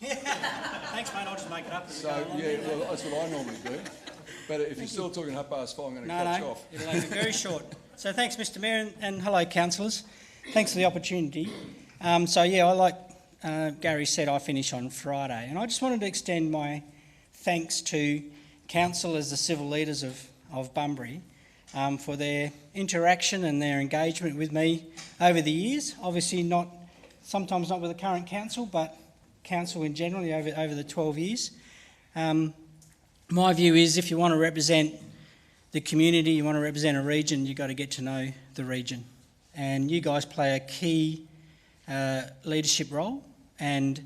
Thanks, mate. I'll just make it up. So, yeah, well, that's what I normally do. But if you're still talking 5:30, I'm going to cut you off. It'll be very short. So thanks, Mr Mayor, and hello, councillors. Thanks for the opportunity. I like Gary said, I finish on Friday. And I just wanted to extend my thanks to council as the civil leaders of Bunbury for their interaction and their engagement with me over the years. Obviously sometimes not with the current council, but council in general over the 12 years. My view is if you want to represent the community, you want to represent a region, you've got to get to know the region. And you guys play a key leadership role, and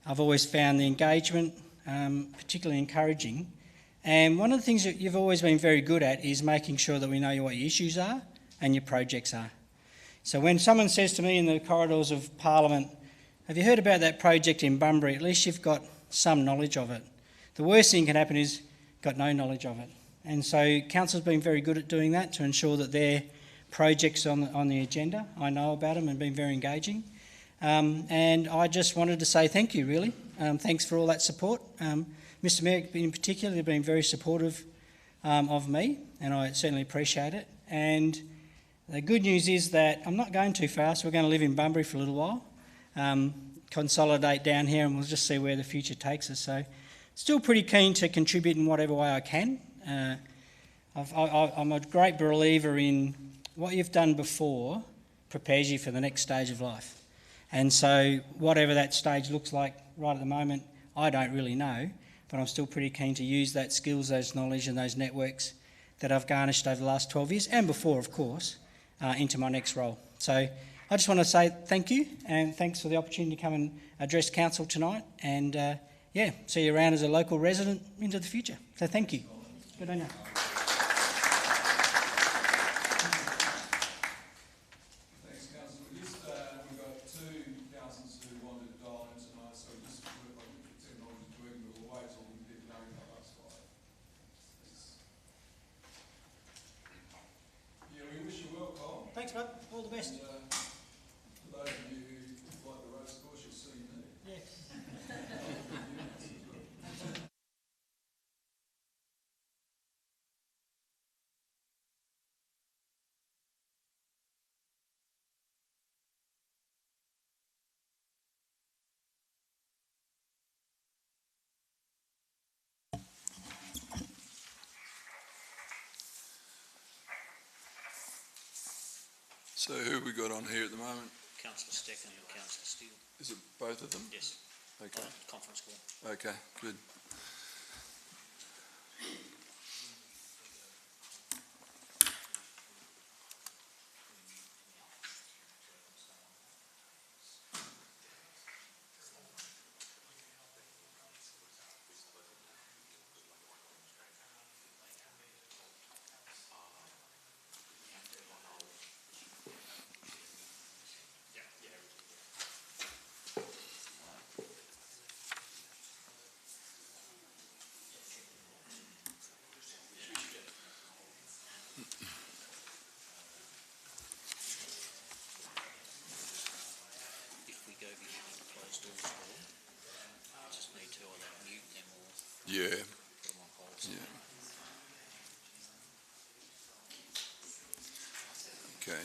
I've always found the engagement particularly encouraging. And one of the things that you've always been very good at is making sure that we know what your issues are and your projects are. So when someone says to me in the corridors of Parliament, have you heard about that project in Bunbury? At least you've got some knowledge of it. The worst thing can happen is got no knowledge of it. And so council's been very good at doing that to ensure that their projects on the agenda, I know about them and been very engaging. And I just wanted to say thank you, really. Thanks for all that support. Mr Mayor in particular has been very supportive of me, and I certainly appreciate it. And the good news is that I'm not going too far, so we're going to live in Bunbury for a little while, consolidate down here, and we'll just see where the future takes us. So still pretty keen to contribute in whatever way I can. I'm a great believer in what you've done before prepares you for the next stage of life. And so whatever that stage looks like right at the moment, I don't really know, but I'm still pretty keen to use that skills, those knowledge and those networks that I've garnished over the last 12 years, and before, of course, into my next role. So I just want to say thank you, and thanks for the opportunity to come and address council tonight, and see you around as a local resident into the future. So thank you. Good on you. Thanks, bud. All the best. For those of you who like the race course, you'll see me. Yeah. So who have we got on here at the moment? Councillor Steck and Councillor Steele. Is it both of them? Yes. Okay. Conference call. Okay, good. Yeah. Yeah. Okay.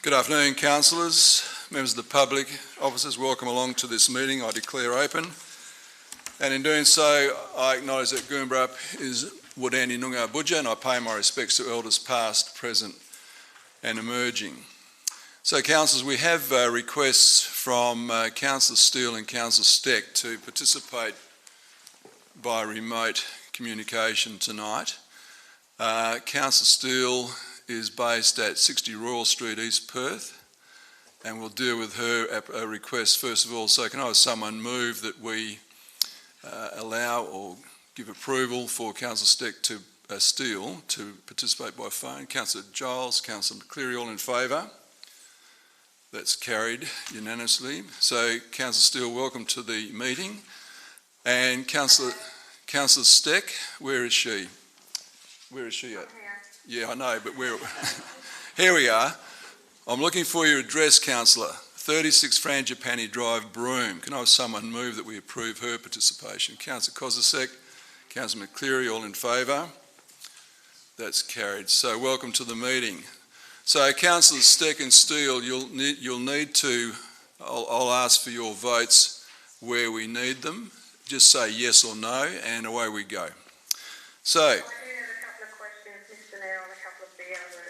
Good afternoon, councillors, members of the public, officers. Welcome along to this meeting. I declare open. And in doing so, I acknowledge that Goombarup is Wodani Noongar Budja, and I pay my respects to elders past, present and emerging. So, councillors, we have requests from Councillor Steele and Councillor Steck to participate by remote communication tonight. Councillor Steele is based at 60 Royal Street, East Perth, and we'll deal with her request first of all. So can I have someone move that we allow or give approval for Councillor Steele to participate by phone? Councillor Giles, Councillor Cleary, all in favour? That's carried unanimously. So, Councillor Steele, welcome to the meeting. And Councillor Steck, where is she? Where is she at? Yeah, I know, but where? Here we are. I'm looking for your address, Councillor. 36 Frangipani Drive, Broome. Can I have someone move that we approve her participation? Councillor Kozisek, Councillor McCleary, all in favour? That's carried. So welcome to the meeting. So Councillors Steck and Steele, you'll need to, I'll ask for your votes where we need them. Just say yes or no and away we go. So, I do have a couple of questions, Mr Mayor, on a couple of the other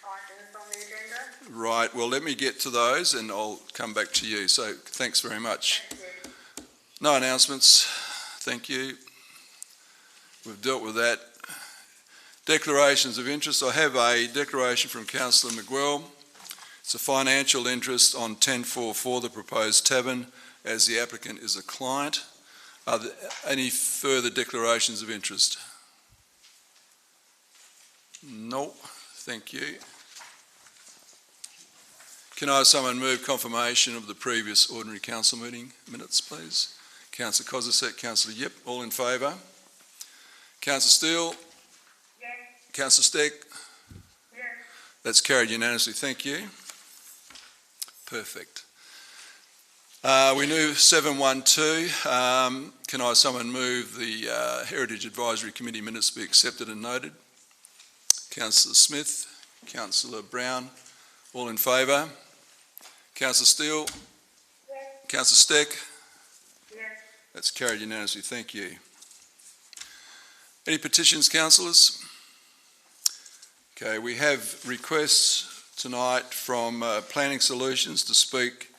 items on the agenda. right, well let me get to those and I'll come back to you. So thanks very much. Thank you. No announcements. Thank you. We've dealt with that. Declarations of interest. I have a declaration from Councillor Miguel. It's a financial interest on 1044, the proposed tavern, as the applicant is a client. Are there any further declarations of interest? No. Thank you. Can I have someone move confirmation of the previous ordinary council meeting minutes, please? Councillor Kozisek, Councillor Yip, all in favour? Councillor Steele? Yes. Councillor Steck? Yes. That's carried unanimously. Thank you. Perfect. We move 712. Can I have someone move the Heritage Advisory Committee minutes be accepted and noted? Councillor Smith, Councillor Brown, all in favour? Councillor Steele? Yes. Councillor Steck? Yes. That's carried unanimously. Thank you. Any petitions, councillors? Okay, we have requests tonight from Planning Solutions to speak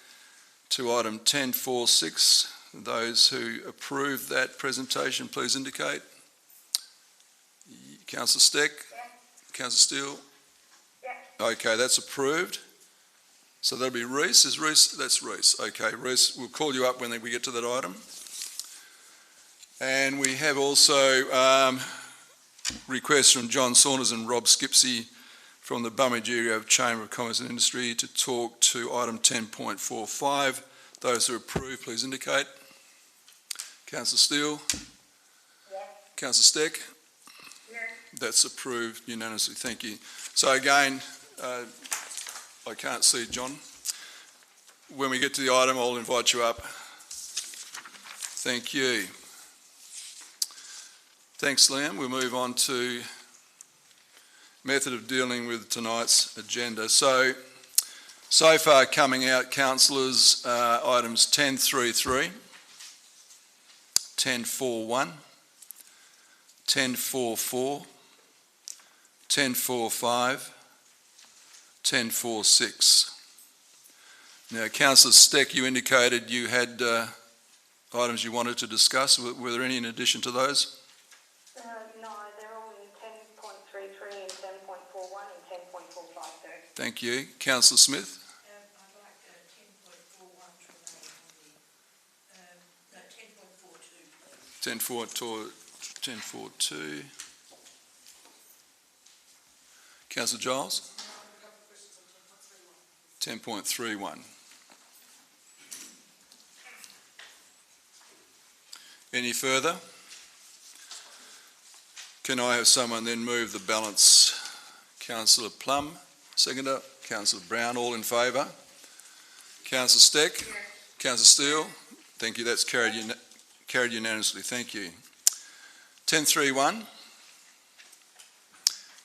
to item 1046. Those who approve that presentation, please indicate. Councillor Steck? Yes. Councillor Steele? Yes. Okay, that's approved. So that'll be Reece. Is Reece? That's Reece. Okay, Reece, we'll call you up when we get to that item. And we have also requests from John Saunders and Rob Skipsey from the Bumajiro Chamber of Commerce and Industry to talk to item 10.45. Those who approve, please indicate. Councillor Steele? Yes. Councillor Steck? Yes. That's approved unanimously. Thank you. So again, I can't see John. When we get to the item, I'll invite you up. Thank you. Thanks, Liam. We'll move on to method of dealing with tonight's agenda. So far coming out, councillors, items 1033, 1041, 1044, 1045, 1046. Now, Councillor Steck, you indicated you had items you wanted to discuss. Were there any in addition to those? No, they're all in 10.33 and 10.41 and 10.45, sir. Thank you. Councillor Smith? I'd like 10.41 to remain on the, 10.42, please. 1042. Councillor Giles? 10.31. Any further? Can I have someone then move the balance? Councillor Plum, seconder. Councillor Brown, all in favour? Councillor Steck? Yes. Councillor Steele? Thank you. That's carried unanimously. Thank you. 1031.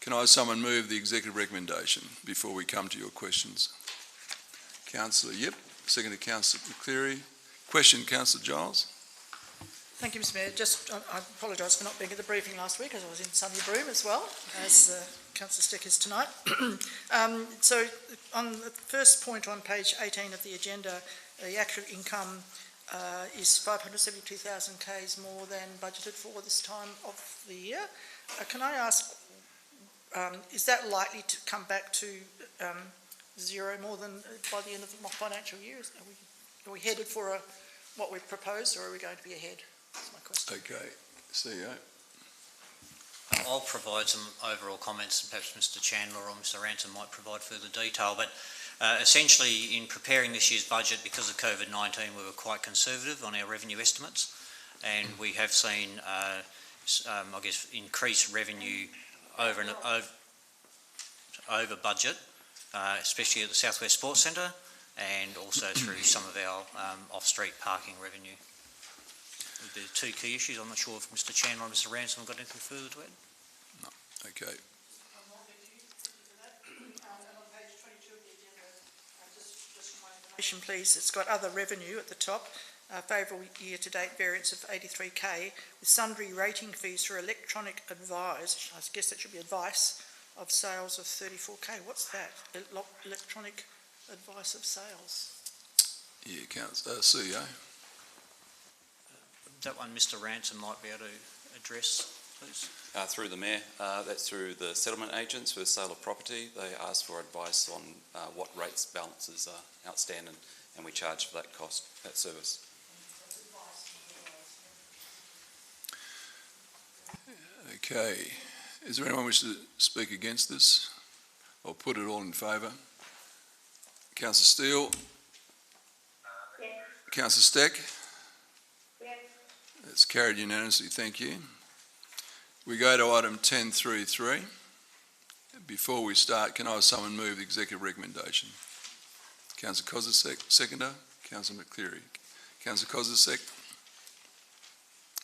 Can I have someone move the executive recommendation before we come to your questions? Councillor Yip, second to Councillor McCleary. Question, Councillor Giles. Thank you, Mr Mayor. I apologise for not being at the briefing last week, as I was in sunny Broome as well, as Councillor Steck is tonight. So on the first point on page 18 of the agenda, the actual income is 572,000 Ks more than budgeted for this time of the year. Can I ask, is that likely to come back to zero more than by the end of the financial year? Are we headed for what we've proposed, or are we going to be ahead? That's my question. Okay, CEO. I'll provide some overall comments, and perhaps Mr Chandler or Mr Ransom might provide further detail, but essentially in preparing this year's budget, because of COVID-19, we were quite conservative on our revenue estimates, and we have seen, I guess, increased revenue over budget, especially at the South West Sports Centre, and also through some of our off-street parking revenue. The two key issues. I'm not sure if Mr. Chandler or Mr. Ransom have got anything further to add. No. Okay. Please, it's got other revenue at the top, favourable year-to-date variance of 83k, with sundry rating fees for electronic advice, I guess that should be advice, of sales of 34k. What's that? Electronic advice of sales? Yeah, CEO. That one Mr. Ransom might be able to address, please. Through the Mayor, that's through the settlement agents for the sale of property. They ask for advice on what rates balances are outstanding, and we charge for that cost, that service. Okay. Is there anyone wish to speak against this? Or put it all in favour? Councillor Steele? Yes. Councillor Steck? Yes. It's carried unanimously, thank you. We go to item 10.3.3. Before we start, can I have someone move the executive recommendation? Councillor Kozisek, seconder. Councillor McCleary. Councillor Kozisek.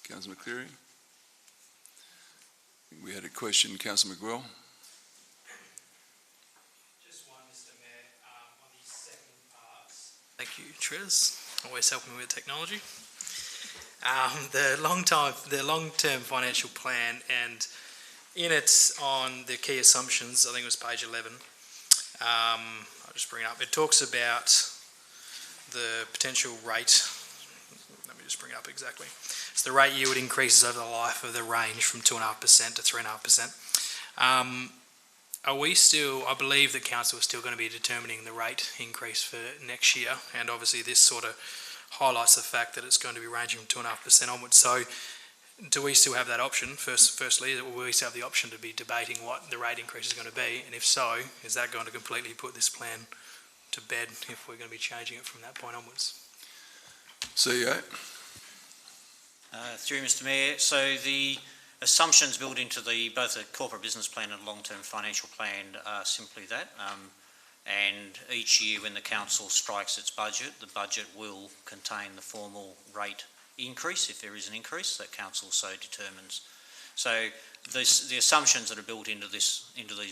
Councillor McCleary. We had a question, Councillor McGwell. Just one, Mr. Mayor, on the second part. Thank you, Trez. Always helping with technology. The long-term financial plan, and in it on the key assumptions, I think it was page 11. I'll just bring it up. It talks about the potential rate. Let me just bring it up exactly. So the rate yield increases over the life of the range from 2.5% to 3.5%. Are we still, I believe the council is still going to be determining the rate increase for next year, and obviously this sort of highlights the fact that it's going to be ranging from 2.5% onwards. So do we still have that option? Firstly, will we still have the option to be debating what the rate increase is going to be? And if so, is that going to completely put this plan to bed if we're going to be changing it from that point onwards? CEO. Through Mr. Mayor, so the assumptions built into both the corporate business plan and long-term financial plan are simply that. And each year when the council strikes its budget, the budget will contain the formal rate increase, if there is an increase, that council so determines. So the assumptions that are built into these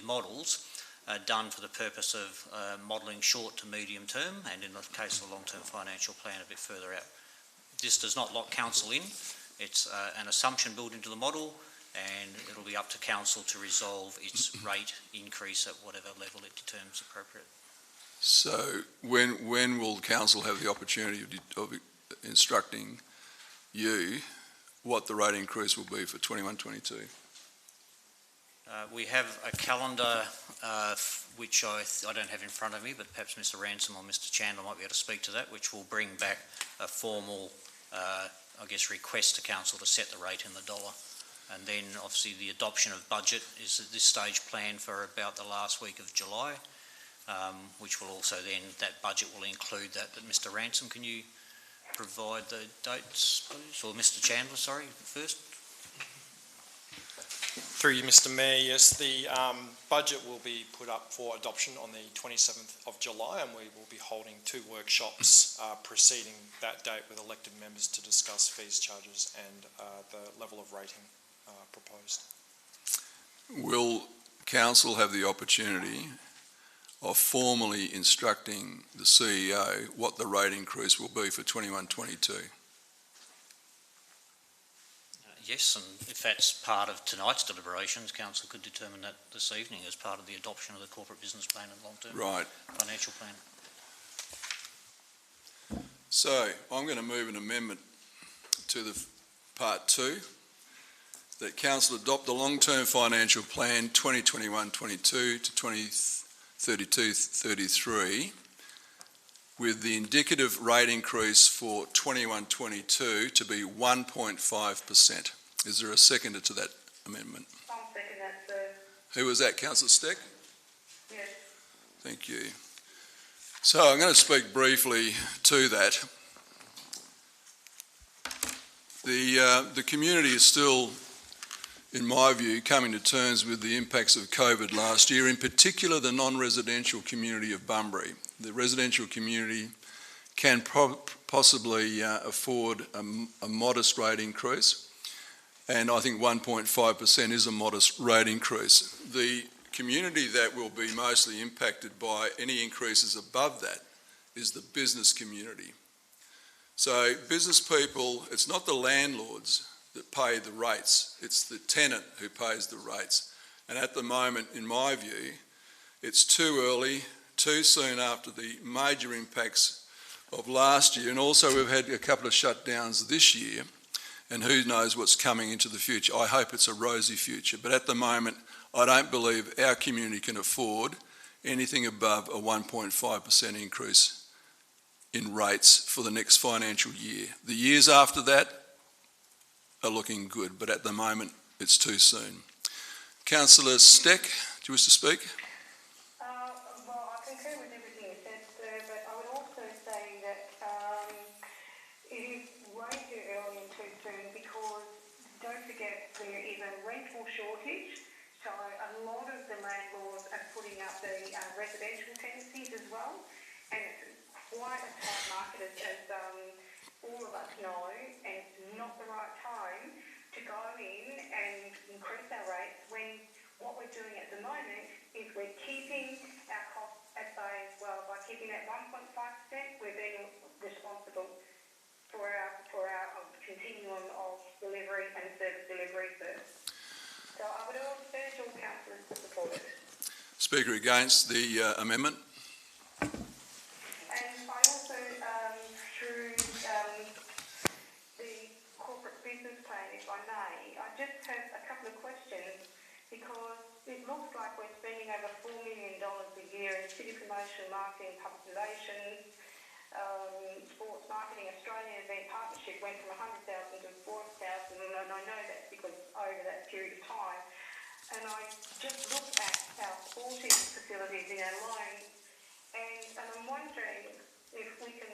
models are done for the purpose of modelling short to medium term, and in the case of the long-term financial plan, a bit further out. This does not lock council in. It's an assumption built into the model, and it'll be up to council to resolve its rate increase at whatever level it determines appropriate. So when will council have the opportunity of instructing you what the rate increase will be for 21-22? We have a calendar which I don't have in front of me, but perhaps Mr. Ransom or Mr. Chandler might be able to speak to that, which will bring back a formal, request to council to set the rate in the dollar. And then obviously the adoption of budget is at this stage planned for about the last week of July, which will also then, that budget will include that. But Mr. Ransom, can you provide the dates, please? Or Mr. Chandler, sorry, first. Through you, Mr. Mayor, yes, the budget will be put up for adoption on the 27th of July, and we will be holding 2 workshops preceding that date with elected members to discuss fees, charges and the level of rating proposed. Will council have the opportunity of formally instructing the CEO what the rate increase will be for 21-22? Yes, and if that's part of tonight's deliberations, council could determine that this evening as part of the adoption of the corporate business plan and long-term financial plan. So I'm going to move an amendment to the part 2, that council adopt the long-term financial plan 2021-22 to 2032-33 with the indicative rate increase for 21-22 to be 1.5%. Is there a seconder to that amendment? I'll second that, sir. Who was that, Councillor Steck? Yes. Thank you. So I'm going to speak briefly to that. The community is still, in my view, coming to terms with the impacts of COVID last year, in particular the non-residential community of Bunbury. the residential community can possibly afford a modest rate increase, and I think 1.5% is a modest rate increase. The community that will be mostly impacted by any increases above that is the business community. So business people, it's not the landlords that pay the rates, it's the tenant who pays the rates. And at the moment, in my view, it's too early, too soon after the major impacts of last year, and also we've had a couple of shutdowns this year, and who knows what's coming into the future. I hope it's a rosy future, but at the moment I don't believe our community can afford anything above a 1.5% increase in rates for the next financial year. The years after that are looking good, but at the moment it's too soon. Councillor Steck, do you wish to speak? Well, I concur with everything you said, sir, but I would also say that it is way too early and too soon because don't forget there is a rental shortage, so a lot of the landlords are putting up the residential tenancies as well, and it's quite a tight market as all of us know, and it's not the right time to go in and increase our rates when what we're doing at the moment is we're keeping our costs at bay as well. By keeping that 1.5%, we're being responsible for our continuum of delivery and service delivery first. So I would urge all councillors to support it. Speaker against the amendment. And I also, through the corporate business plan, if I may, I just have a couple of questions because it looks like we're spending over $4 million a year in city promotion, marketing, public relations, Sports Marketing Australia Event Partnership went from 100,000 to 4,000, and I know that's because over that period of time. And I just looked at our sporting facilities in our loans, and I'm wondering if we can,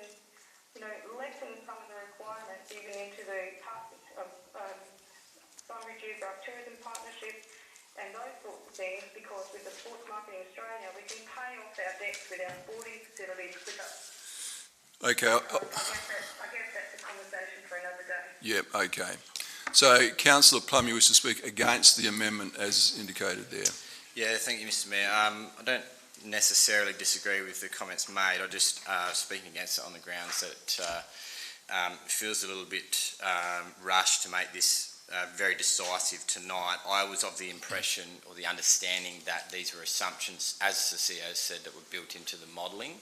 lessen some of the requirements even into the Sunbury Geographic Tourism Partnership and those sorts of things, because with the Sports Marketing Australia, we can pay off our debts with our sporting facilities quicker. Okay. I guess that's a conversation for another day. Yep, okay. So, Councillor Plum, you wish to speak against the amendment as indicated there? Yeah, thank you, Mr Mayor. I don't necessarily disagree with the comments made. I just speaking against it on the grounds that it feels a little bit rushed to make this very decisive tonight. I was of the impression or the understanding that these were assumptions, as the CEO said, that were built into the modelling,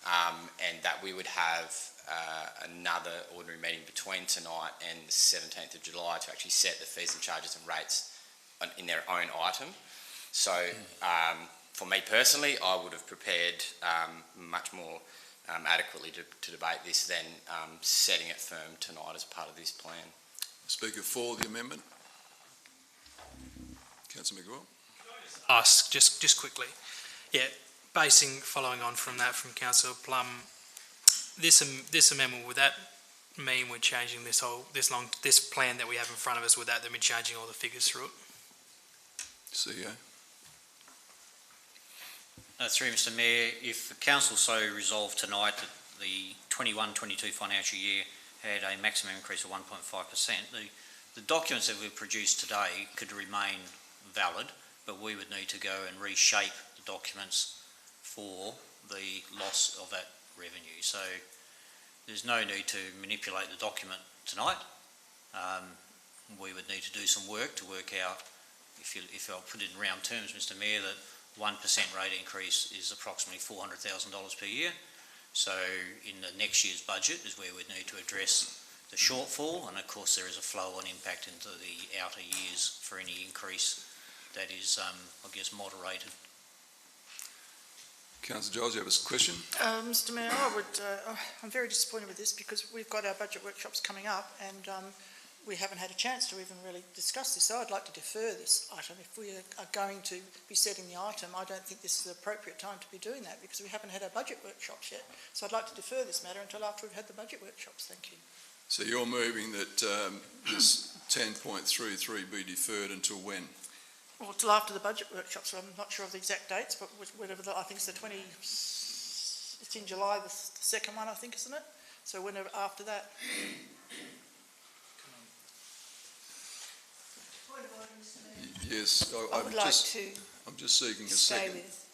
and that we would have another ordinary meeting between tonight and the 17th of July to actually set the fees and charges and rates in their own item. So for me personally, I would have prepared much more adequately to debate this than setting it firm tonight as part of this plan. Speaker for the amendment. Councillor McGraw. Ask just quickly. Yeah, following on from that from Councillor Plum, this amendment, would that mean we're changing this plan that we have in front of us? Would that then be changing all the figures through it? CEO. Through Mr Mayor, if the council so resolved tonight that the 21-22 financial year had a maximum increase of 1.5%, the documents that we've produced today could remain valid, but we would need to go and reshape the documents for the loss of that revenue. So there's no need to manipulate the document tonight. We would need to do some work to work out, if I'll put it in round terms, Mr Mayor, that 1% rate increase is approximately $400,000 per year. So in the next year's budget is where we'd need to address the shortfall, and of course there is a flow-on impact into the outer years for any increase that is, I guess, moderated. Councillor Giles, you have a question? Mr Mayor, I'm very disappointed with this because we've got our budget workshops coming up and we haven't had a chance to even really discuss this. So I'd like to defer this item. If we are going to be setting the item, I don't think this is the appropriate time to be doing that because we haven't had our budget workshops yet. So I'd like to defer this matter until after we've had the budget workshops. Thank you. So you're moving that this 10.33 be deferred until when? Well, till after the budget workshops. So I'm not sure of the exact dates, but whatever I think it's the 20. It's in July, the second one, I think, isn't it? So whenever after that. Yes, I would like to I'm just seeking a stay second. with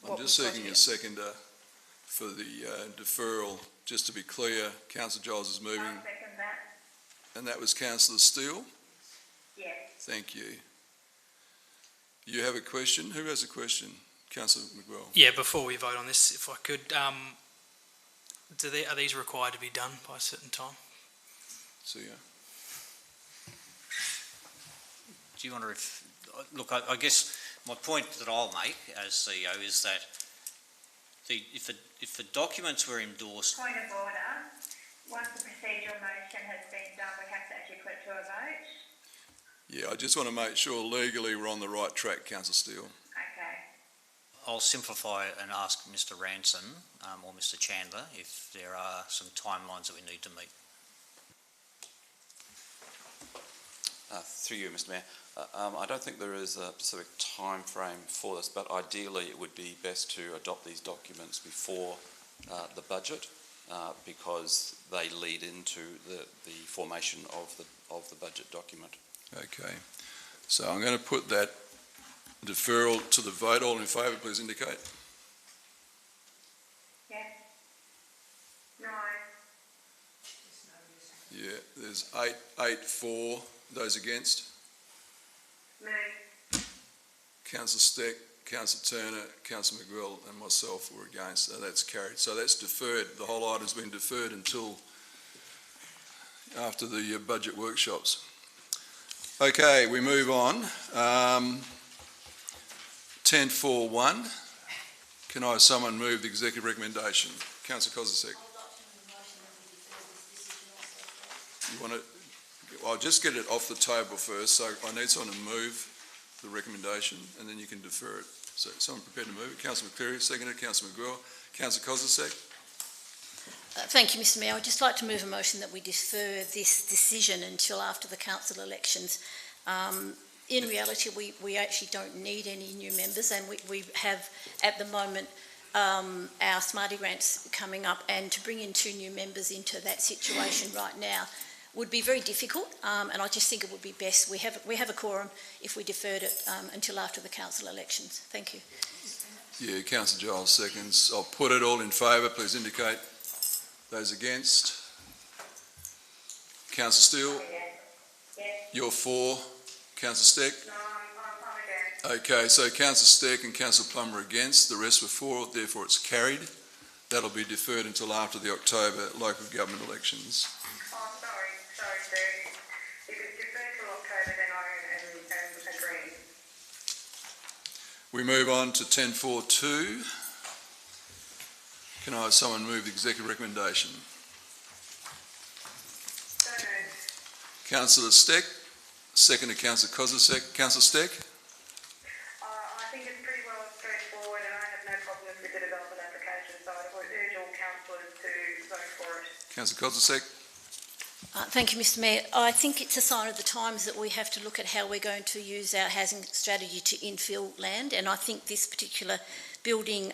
I'm what just we've got seeking here. a seconder for the deferral. Just to be clear, Councillor Giles is moving, I'll second that. and that was Councillor Steele. Yes. Thank you. You have a question? Who has a question? Councillor McGraw. Yeah, before we vote on this, if I could, are these required to be done by a certain time? See ya. Do you want to, look, I guess my point that I'll make as CEO is that if the documents were endorsed. Point of order. Once the procedural motion has been done, we have to actually put it to a vote. Yeah, I just want to make sure legally we're on the right track, Councillor Steele. Okay. I'll simplify and ask Mr Ranson or Mr Chandler if there are some timelines that we need to meet. Through you, Mr Mayor. I don't think there is a specific time frame for this, but ideally it would be best to adopt these documents before the budget because they lead into the formation of the budget document. Okay. So I'm going to put that deferral to the vote. All in favour, please indicate. Yes. No. Yeah, there's 8-4. Those against? Move. Councillor Steck, Councillor Turner, Councillor McGrill and myself were against. So that's carried. So that's deferred. The whole item's been deferred until after the budget workshops. Okay, we move on. 10.4.1. Can I have someone move the executive recommendation? Councillor Kozisek. You want to? I'll just get it off the table first. So I need someone to move the recommendation and then you can defer it. So someone prepared to move it. Councillor McCleary, seconded. Councillor McGraw. Councillor Kozisek. Thank you, Mr Mayor. I'd just like to move a motion that we defer this decision until after the council elections. In reality, we actually don't need any new members, and we have at the moment our Smarty grants coming up, and to bring in 2 new members into that situation right now would be very difficult, and I just think it would be best. We have a quorum if we deferred it until after the council elections. Thank you. Yeah, Councillor Giles seconds. I'll put it. All in favour, please indicate. Those against? Councillor Steele? Yes. You're for. Councillor Steck? No, I'm against. Okay, so Councillor Steck and Councillor Plummer against. The rest were for. Therefore, it's carried. That'll be deferred until after the October local government elections. Oh, sorry, sir. If it's deferred till October, then I am agreeing. We move on to 10.4.2. Can I have someone move the executive recommendation? So moved. Councillor Steck, second to Councillor Kozisek. Councillor Steck? I think it's pretty well straightforward, and I have no problems with the development application, so I would urge all councillors to vote for it. Councillor Kozisek? Thank you, Mr Mayor. I think it's a sign of the times that we have to look at how we're going to use our housing strategy to infill land, and I think this particular building,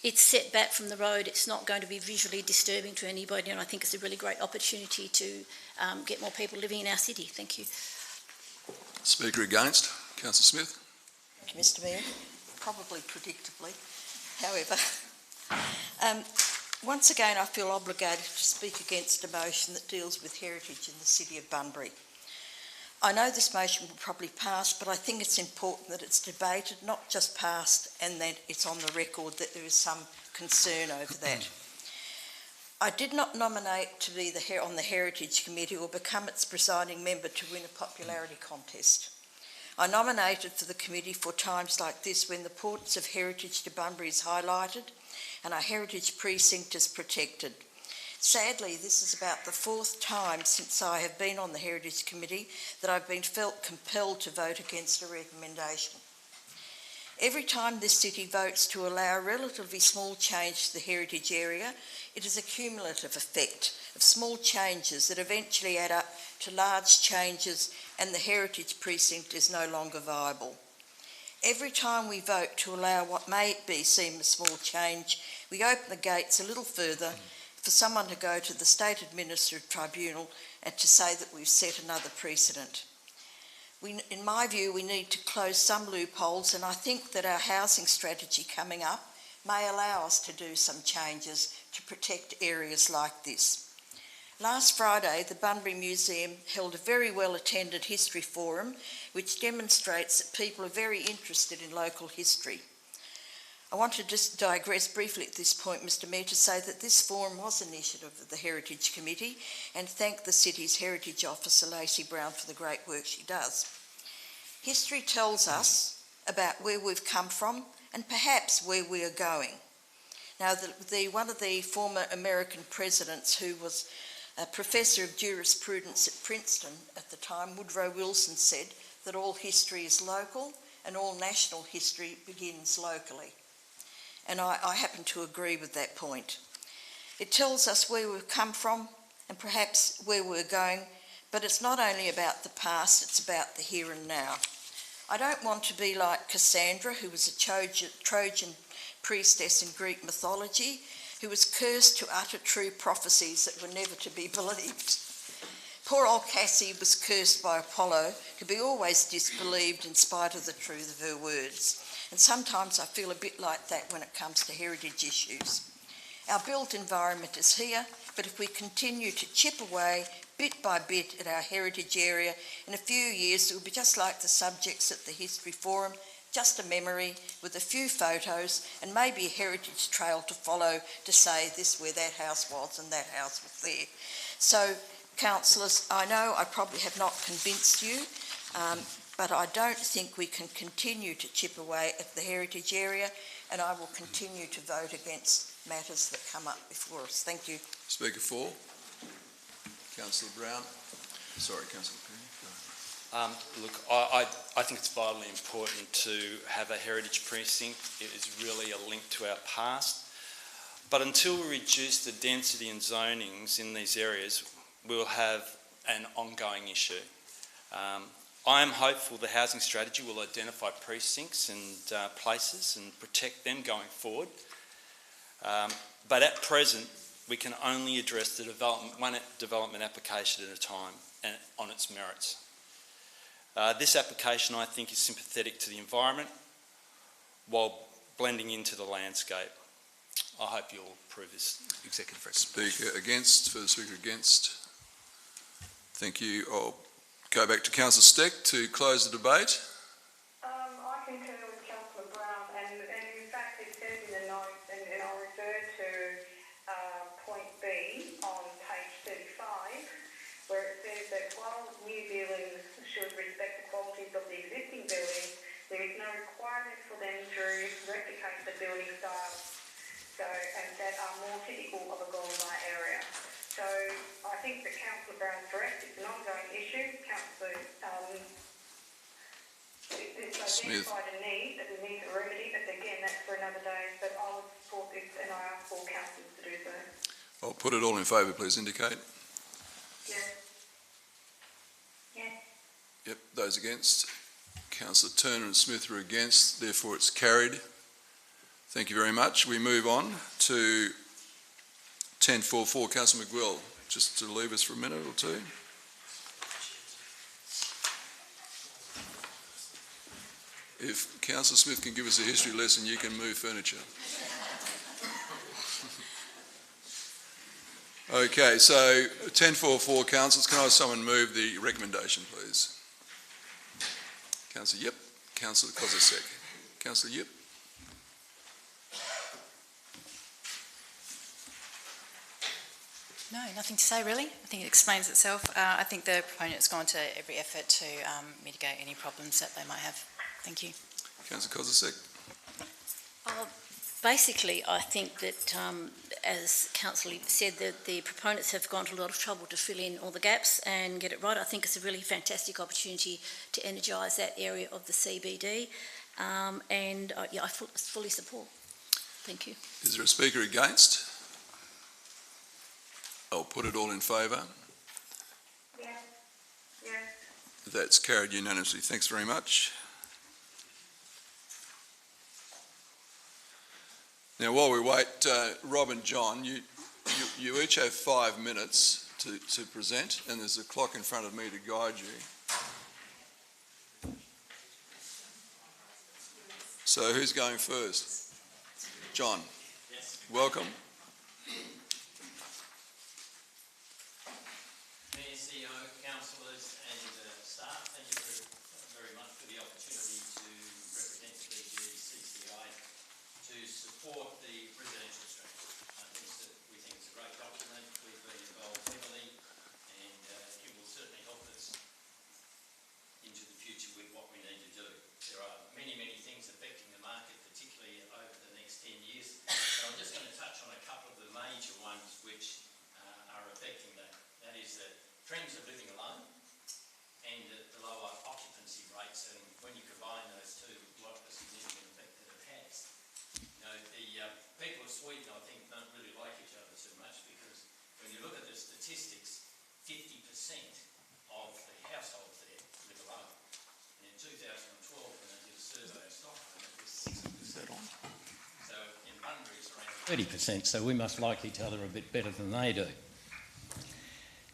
it's set back from the road. It's not going to be visually disturbing to anybody, and I think it's a really great opportunity to get more people living in our city. Thank you. Speaker against. Councillor Smith? Thank you, Mr Mayor. Probably predictably. However, once again I feel obligated to speak against a motion that deals with heritage in the city of Bunbury. I know this motion will probably pass, but I think it's important that it's debated, not just passed, and that it's on the record that there is some concern over that. I did not nominate to be on the Heritage Committee or become its presiding member to win a popularity contest. I nominated for the committee for times like this when the importance of heritage to Bunbury is highlighted and our heritage precinct is protected. Sadly, this is about the 4th time since I have been on the Heritage Committee that I've been felt compelled to vote against a recommendation. Every time this city votes to allow a relatively small change to the heritage area, it is a cumulative effect of small changes that eventually add up to large changes, and the heritage precinct is no longer viable. Every time we vote to allow what may be seen as small change, we open the gates a little further for someone to go to the State Administrative Tribunal and to say that we've set another precedent. In my view, we need to close some loopholes, and I think that our housing strategy coming up may allow us to do some changes to protect areas like this. Last Friday, the Bunbury Museum held a very well-attended history forum, which demonstrates that people are very interested in local history. I want to just digress briefly at this point, Mr Mayor, to say that this forum was an initiative of the Heritage Committee and thank the City's Heritage Officer, Lacey Brown, for the great work she does. History tells us about where we've come from and perhaps where we are going. Now, one of the former American presidents who was a professor of jurisprudence at Princeton at the time, Woodrow Wilson, said that all history is local and all national history begins locally. And I happen to agree with that point. It tells us where we've come from and perhaps where we're going, but it's not only about the past, it's about the here and now. I don't want to be like Cassandra, who was a Trojan priestess in Greek mythology, who was cursed to utter true prophecies that were never to be believed. Poor old Cassie was cursed by Apollo to be always disbelieved in spite of the truth of her words. And sometimes I feel a bit like that when it comes to heritage issues. Our built environment is here, but if we continue to chip away bit by bit at our heritage area, in a few years it will be just like the subjects at the History Forum, just a memory with a few photos and maybe a heritage trail to follow to say this where that house was and that house was there. So, councillors, I know I probably have not convinced you, but I don't think we can continue to chip away at the heritage area, and I will continue to vote against matters that come up before us. Thank you. Speaker 4. Councillor Brown. Sorry, Councillor Perry. Look, I think it's vitally important to have a heritage precinct. It is really a link to our past. But until we reduce the density and zonings in these areas, we'll have an ongoing issue. I am hopeful the housing strategy will identify precincts and places and protect them going forward. But at present, we can only address the one development application at a time and on its merits. This application, I think, is sympathetic to the environment while blending into the landscape. I hope you'll approve this executive recommendation. Speaker against. Further speaker against. Thank you. I'll go back to Councillor Steck to close the debate. I concur with Councillor Brown, and in fact it says in the notes, and I'll refer to point B on page 35, where it says that while new buildings should respect the qualities of the existing buildings, there is no requirement for them to replicate the building styles and that are more typical of a Golden Light area. So I think that Councillor Brown's correct. It's an ongoing issue. Councillor, it's identified a need that we need to remedy, but again, that's for another day. But I would support this, and I ask all councillors to do so. I'll put it all in favour, please indicate. Yes. Yes. Yep, those against. Councillor Turner and Smith are against, therefore it's carried. Thank you very much. We move on to 10.4.4. Councillor McGwill, just to leave us for a minute or two. If Councillor Smith can give us a history lesson, you can move furniture. Okay, so 10.4.4, councillors, can I have someone move the recommendation, please? Councillor Yip. Councillor Kozisek. Councillor Yip. No, nothing to say really. I think it explains itself. I think the proponent's gone to every effort to mitigate any problems that they might have. Thank you. Councillor Kozisek. Basically, I think that, as Councillor said, that the proponents have gone to a lot of trouble to fill in all the gaps and get it right. I think it's a really fantastic opportunity to energise that area of the CBD, and I fully support. Thank you. Is there a speaker against? I'll put it all in favour. Yes. Yes. That's carried unanimously. Thanks very much. Now, while we wait, Rob and John, you each have 5 minutes to present, and there's a clock in front of me to guide you. So who's going first? John. Yes. Welcome. Mayor, CEO, councillors and staff, thank you very much for the opportunity to represent the BGCCI to support the residential strategy. We think it's a great document. We've been involved heavily, and it will certainly help us into the future with what we need to do. There are many things affecting the market, particularly over the next 10 years. So I'm just going to touch on a couple of the major ones which are affecting that. That is the trends of living alone and the lower occupancy rates, and when you combine those two, what a significant effect that it has. You know, the people of Sweden, I think, don't really like each other so much, because when you look at the statistics, 50% of the households there live alone. And in 2012, when they did a survey of Stockholm, it was 60%. So in Bunbury, it's around 30%, so we must like each other a bit better than they do.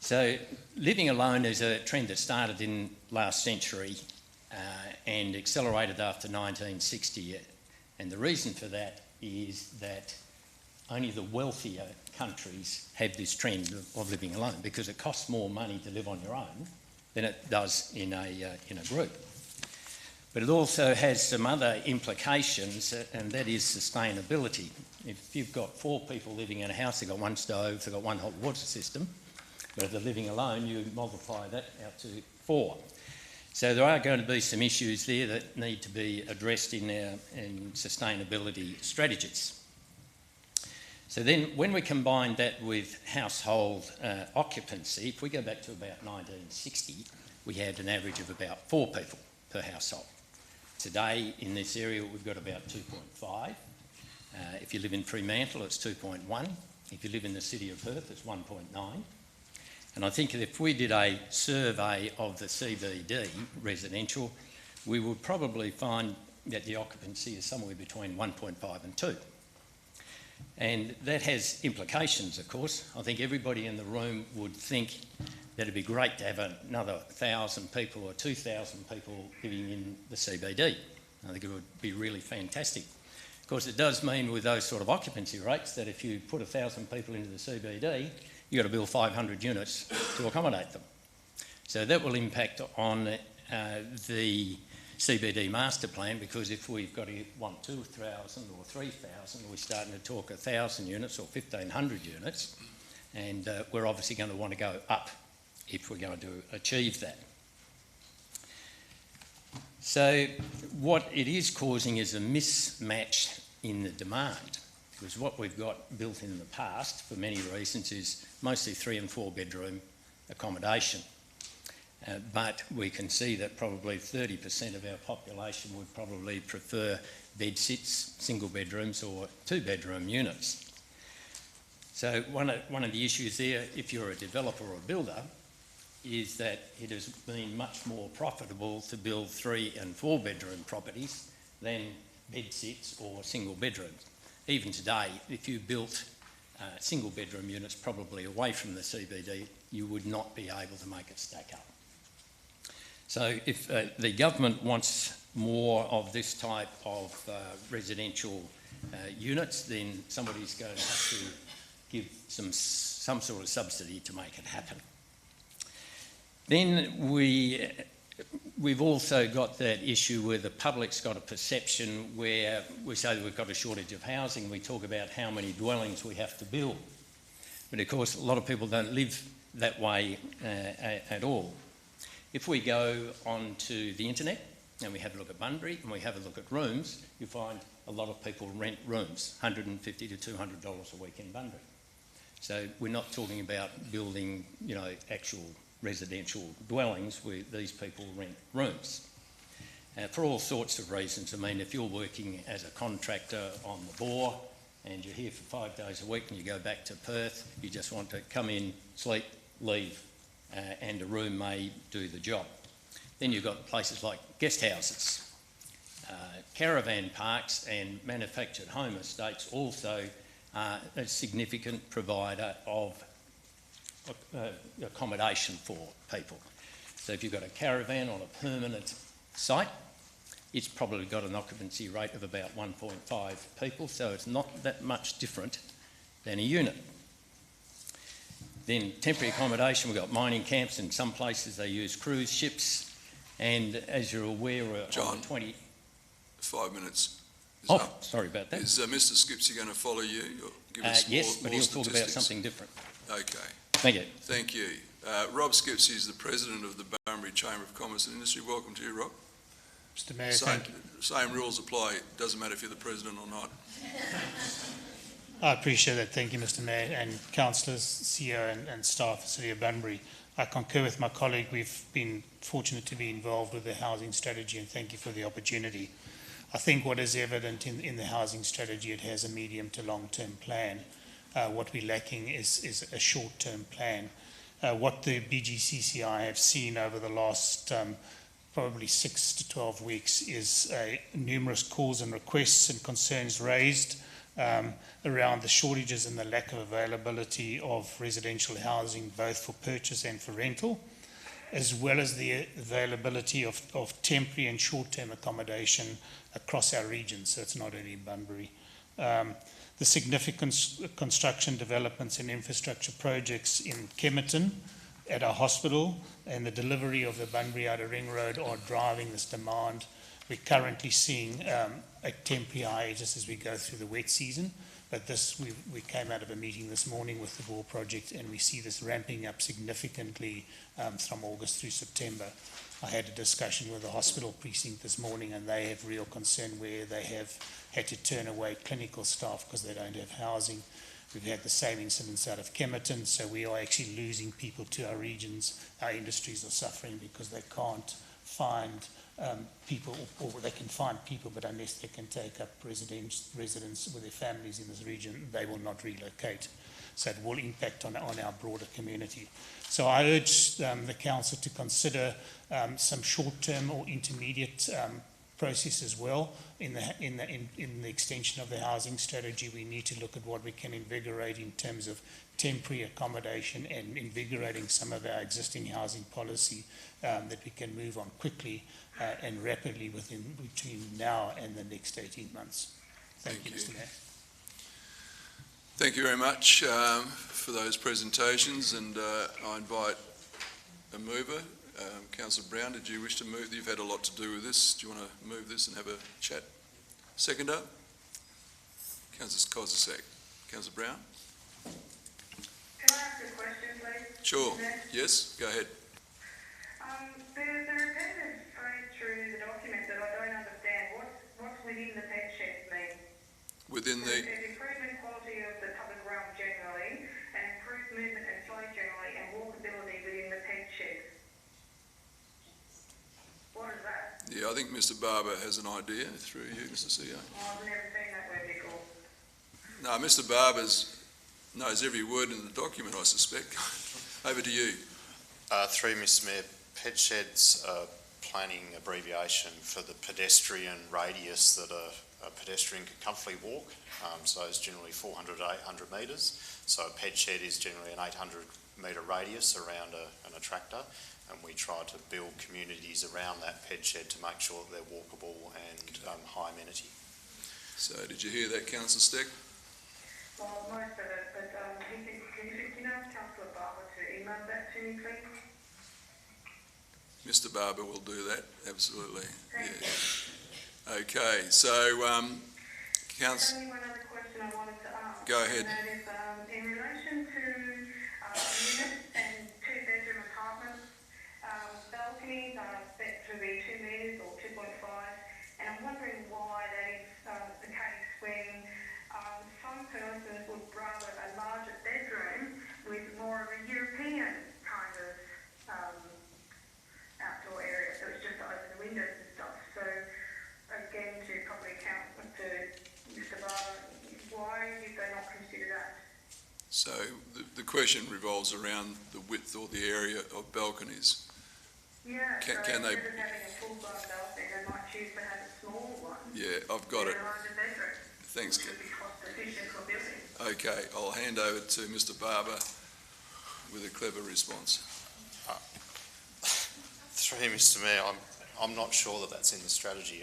So living alone is a trend that started in last century and accelerated after 1960. And the reason for that is that only the wealthier countries have this trend of living alone, because it costs more money to live on your own than it does in a group. But it also has some other implications, and that is sustainability. If you've got 4 people living in a house, they've got 1 stove, they've got 1 hot water system, but if they're living alone, you multiply that out to 4. So there are going to be some issues there that need to be addressed in sustainability strategies. So then when we combine that with household occupancy, if we go back to about 1960, we had an average of about 4 people per household. Today in this area we've got about 2.5. If you live in Fremantle, it's 2.1. If you live in the city of Perth, it's 1.9. And I think if we did a survey of the CBD residential, we would probably find that the occupancy is somewhere between 1.5 and 2. And that has implications, of course. I think everybody in the room would think that it'd be great to have another 1,000 people or 2,000 people living in the CBD. I think it would be really fantastic. Of course, it does mean with those sort of occupancy rates that if you put 1,000 people into the CBD, you've got to build 500 units to accommodate them. So that will impact on the CBD master plan, because if we've got to want 2,000 or 3,000, we're starting to talk 1,000 units or 1,500 units, and we're obviously going to want to go up if we're going to achieve that. So what it is causing is a mismatch in the demand, because what we've got built in the past, for many reasons, is mostly 3 and 4 bedroom accommodation. But we can see that probably 30% of our population would probably prefer bed sits, single bedrooms or 2 bedroom units. So one of the issues there, if you're a developer or a builder, is that it has been much more profitable to build 3 and 4 bedroom properties than bed sits or single bedrooms. Even today, if you built single bedroom units probably away from the CBD, you would not be able to make it stack up. So if the government wants more of this type of residential units, then somebody's going to have to give some sort of subsidy to make it happen. Then we've also got that issue where the public's got a perception where we say that we've got a shortage of housing. We talk about how many dwellings we have to build. But of course, a lot of people don't live that way at all. If we go onto the internet and we have a look at Bunbury and we have a look at rooms, you find a lot of people rent rooms, $150 to $200 a week in Bunbury. So we're not talking about building, actual residential dwellings where these people rent rooms. For all sorts of reasons. I mean, if you're working as a contractor on the bore and you're here for 5 days a week and you go back to Perth, you just want to come in, sleep, leave, and a room may do the job. Then you've got places like guest houses. Caravan parks and manufactured home estates also are a significant provider of accommodation for people. So if you've got a caravan on a permanent site, it's probably got an occupancy rate of about 1.5 people, so it's not that much different than a unit. Then temporary accommodation, we've got mining camps. In some places they use cruise ships, and as you're aware, we're John, on 20... 5 minutes. Sorry about that. Is Mr Skipsey going to follow you? Or give us yes, but more he'll talk about statistics? something different. Okay. Thank you. Thank you. Rob Skipsey is the President of the Bunbury Chamber of Commerce and Industry. Welcome to you, Rob. Mr Mayor, thank you. Same rules apply. It doesn't matter if you're the President or not. I appreciate that. Thank you, Mr Mayor, and councillors, CEO and staff of the City of Bunbury. I concur with my colleague. We've been fortunate to be involved with the housing strategy, and thank you for the opportunity. I think what is evident in the housing strategy, it has a medium to long-term plan. What we're lacking is a short-term plan. What the BGCCI have seen over the last probably 6 to 12 weeks is numerous calls and requests and concerns raised around the shortages and the lack of availability of residential housing, both for purchase and for rental, as well as the availability of temporary and short-term accommodation across our region, so it's not only Bunbury. The significant construction developments and infrastructure projects in Kemerton at our hospital and the delivery of the Bunbury Outer Ring Road are driving this demand. We're currently seeing a temporary hiatus as we go through the wet season, but we came out of a meeting this morning with the Ball project, and we see this ramping up significantly from August through September. I had a discussion with the hospital precinct this morning, and they have real concern where they have had to turn away clinical staff because they don't have housing. We've had the same incidents out of Kemerton, so we are actually losing people to our regions. Our industries are suffering because they can't find people, or they can find people, but unless they can take up residents with their families in this region, they will not relocate. So it will impact on our broader community. So I urge the council to consider some short-term or intermediate process as well. In the extension of the housing strategy, we need to look at what we can invigorate in terms of temporary accommodation and invigorating some of our existing housing policy that we can move on quickly and rapidly between now and the next 18 months. Thank you, Mr. Mayor. Thank you very much for those presentations, and I invite a mover. Councillor Brown, did you wish to move? You've had a lot to do with this. Do you want to move this and have a chat? Seconder? Councillor Kozisek. Councillor Brown? Can I ask a question, please? Sure. Yes, go ahead. There's a repetitive phrase through the document that I don't understand. What's within the pet sheds mean? Within the... There's improvement quality of the public realm generally, and improved movement and flow generally, and walkability within the pet sheds. What is that? Yeah, I think Mr Barber has an idea through you, Mr CEO. I've never seen that word before. No, Mr Barber knows every word in the document, I suspect. Over to you. Through Mr Mayor, ped sheds are planning abbreviation for the pedestrian radius that a pedestrian can comfortably walk. So it's generally 400 to 800 metres. So a ped shed is generally an 800 metre radius around an attractor, and we try to build communities around that ped shed to make sure that they're walkable and high amenity. So did you hear that, Councillor Steck? Well, most of it, but can you ask Councillor Barber to email that to me, please? Mr Barber will do that, absolutely. Thank you. Okay, so Councillor... Only one other question I wanted to ask. Go ahead. And that is in relation to units and two-bedroom apartments, balconies are set to be 2 metres or 2.5, and I'm wondering why that is the case when some persons would rather a larger bedroom with more of a European kind of outdoor area, so it's just to open the windows and stuff. So again, to probably account to Mr Barber, why did they not consider that? So the question revolves around the width or the area of balconies. Yeah, Can so they? instead of having a full-blown balcony, they might choose to have a small one. Yeah, I've got it. Behind the bedroom, Thanks. which would be cost efficient for building. Okay, I'll hand over to Mr. Barber with a clever response. Through Mr. Mayor, I'm not sure that that's in the strategy.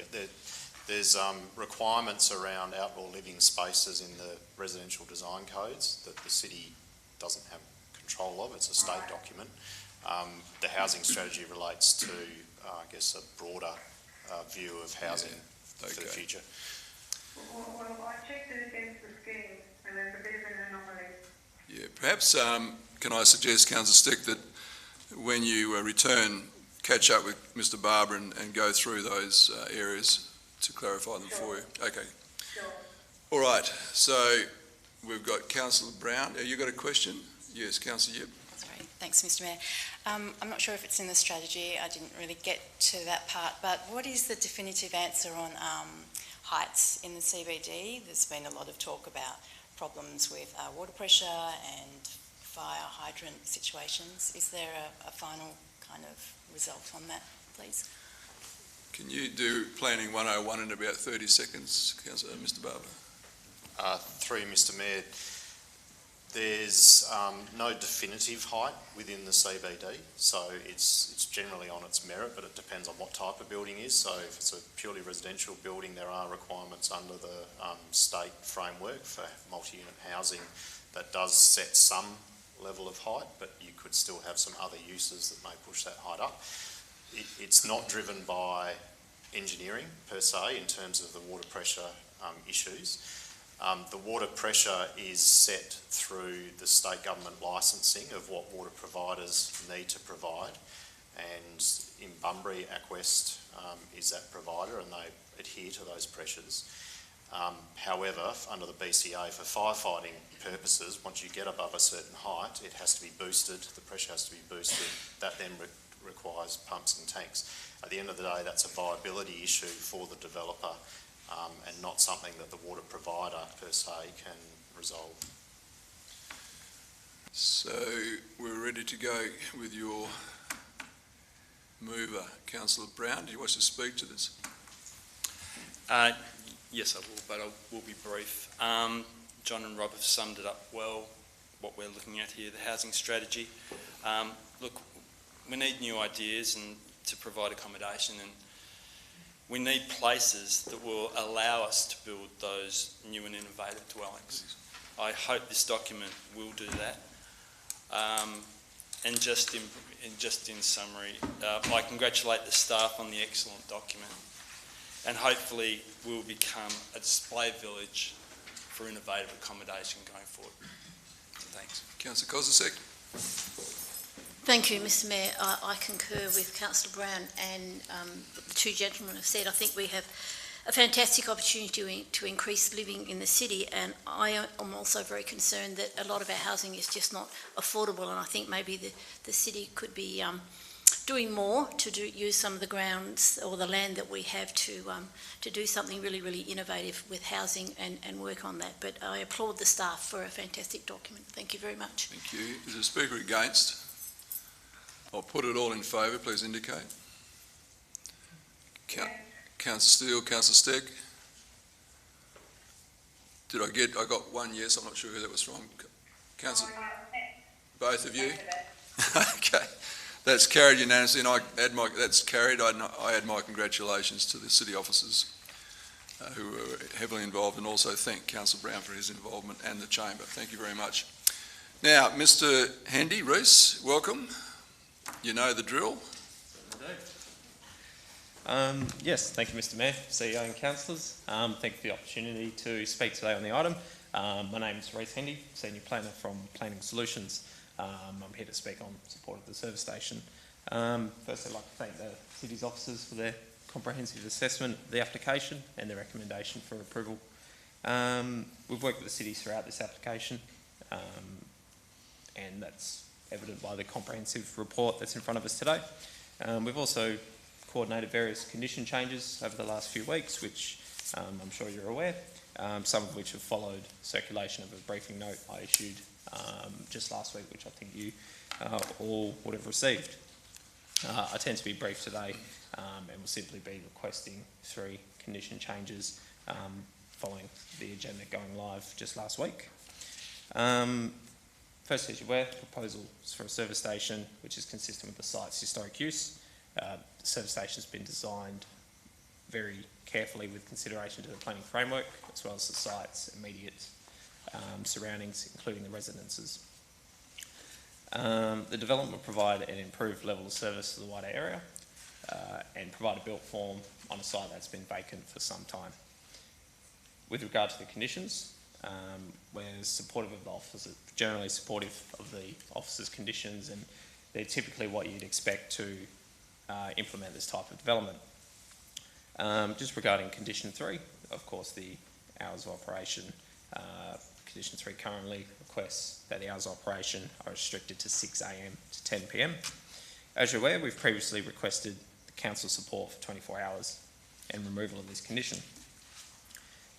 There's requirements around outdoor living spaces in the residential design codes that the city doesn't have control of. It's a state document. The housing strategy relates to, I guess, a broader view of housing for the future. Well, I checked it against the scheme, and there's a bit of an anomaly. Yeah, perhaps can I suggest, Councillor Stick, that when you return, catch up with Mr. Barber and go through those areas to clarify them for you. Okay. Sure. All right. So we've got Councillor Brown. You got a question? Yes, Councillor Yip. Sorry, thanks, Mr. Mayor. I'm not sure if it's in the strategy. I didn't really get to that part, but what is the definitive answer on heights in the CBD? There's been a lot of talk about problems with water pressure and fire hydrant situations. Is there a final kind of result on that, please? Can you do Planning 101 in about 30 seconds, Councillor, Mr. Barber? Through Mr. Mayor, there's no definitive height within the CBD, so it's generally on its merit, but it depends on what type of building is. So if it's a purely residential building, there are requirements under the state framework for multi-unit housing that does set some level of height, but you could still have some other uses that may push that height up. It's not driven by engineering per se in terms of the water pressure issues. The water pressure is set through the state government licensing of what water providers need to provide, and in Bunbury, Aquest is that provider, and they adhere to those pressures. However, under the BCA, for firefighting purposes, once you get above a certain height, it has to be boosted, the pressure has to be boosted. That then requires pumps and tanks. At the end of the day, that's a viability issue for the developer, and not something that the water provider per se can resolve. So we're ready to go with your mover, Councillor Brown. Do you wish to speak to this? Yes, I will, but I will be brief. John and Rob have summed it up well, what we're looking at here, the housing strategy. Look, we need new ideas and to provide accommodation, and we need places that will allow us to build those new and innovative dwellings. I hope this document will do that. And just in summary, I congratulate the staff on the excellent document, and hopefully we'll become a display village for innovative accommodation going forward. So thanks. Councillor Kozisek. Thank you, Mr. Mayor. I concur with Councillor Brown and what the two gentlemen have said. I think we have a fantastic opportunity to increase living in the city, and I am also very concerned that a lot of our housing is just not affordable, and I think maybe the city could be doing more to use some of the grounds or the land that we have to do something really, really innovative with housing and work on that. But I applaud the staff for a fantastic document. Thank you very much. Thank you. Is there a speaker against? I'll put it all in favour, please indicate. Councillor Steele, Councillor Stegg. I got one yes, I'm not sure who that was from. Councillor, both of you? Okay, that's carried unanimously, and that's carried. I add my congratulations to the city officers who were heavily involved, and also thank Councillor Brown for his involvement and the chamber. Thank you very much. Now, Mr. Hendy, Reese, welcome. You know the drill. Yes, thank you, Mr. Mayor, CEO and councillors. Thank you for the opportunity to speak today on the item. My name is Reese Hendy, Senior Planner from Planning Solutions. I'm here to speak on support of the service station. First, I'd like to thank the city's officers for their comprehensive assessment of the application and their recommendation for approval. We've worked with the city throughout this application, and that's evident by the comprehensive report that's in front of us today. We've also coordinated various condition changes over the last few weeks, which I'm sure you're aware, some of which have followed circulation of a briefing note I issued just last week, which I think you all would have received. I tend to be brief today and will simply be requesting 3 condition changes following the agenda going live just last week. First, as you're aware, proposals for a service station which is consistent with the site's historic use. The service station has been designed very carefully with consideration to the planning framework as well as the site's immediate surroundings, including the residences. The development will provide an improved level of service to the wider area and provide a built form on a site that's been vacant for some time. With regard to the conditions, we're supportive of the officers, generally supportive of the officers' conditions, and they're typically what you'd expect to implement this type of development. Just regarding condition 3, of course, the hours of operation. Condition 3 currently requests that the hours of operation are restricted to 6 a.m. to 10 p.m. As you're aware, we've previously requested the council's support for 24 hours and removal of this condition.